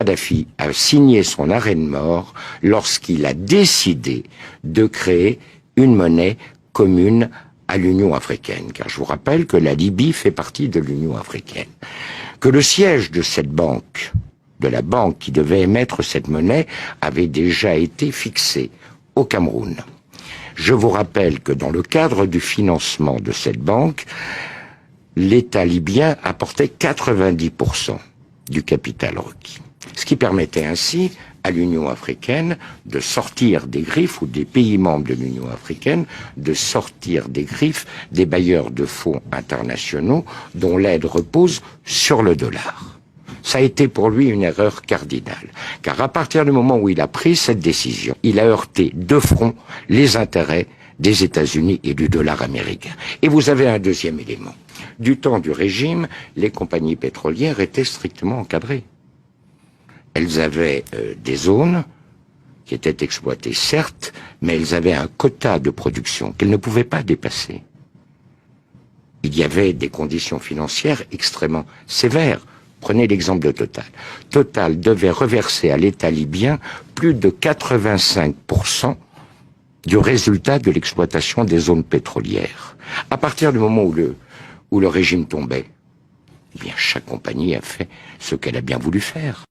Kadhafi a signé son arrêt de mort lorsqu'il a décidé de créer une monnaie commune à l'Union africaine. Car je vous rappelle que la Libye fait partie de l'Union africaine. Que le siège de cette banque, de la banque qui devait émettre cette monnaie, avait déjà été fixé au Cameroun. Je vous rappelle que dans le cadre du financement de cette banque, l'État libyen apportait 90% du capital requis. Ce qui permettait ainsi à l'Union africaine de sortir des griffes, ou des pays membres de l'Union africaine, de sortir des griffes des bailleurs de fonds internationaux dont l'aide repose sur le dollar. Ça a été pour lui une erreur cardinale, car à partir du moment où il a pris cette décision, il a heurté de front les intérêts des États-Unis et du dollar américain. Et vous avez un deuxième élément. Du temps du régime, les compagnies pétrolières étaient strictement encadrées. Elles avaient des zones qui étaient exploitées, certes, mais elles avaient un quota de production qu'elles ne pouvaient pas dépasser. Il y avait des conditions financières extrêmement sévères. Prenez l'exemple de Total. Total devait reverser à l'État libyen plus de 85% du résultat de l'exploitation des zones pétrolières. À partir du moment où le régime tombait, eh bien, chaque compagnie a fait ce qu'elle a bien voulu faire.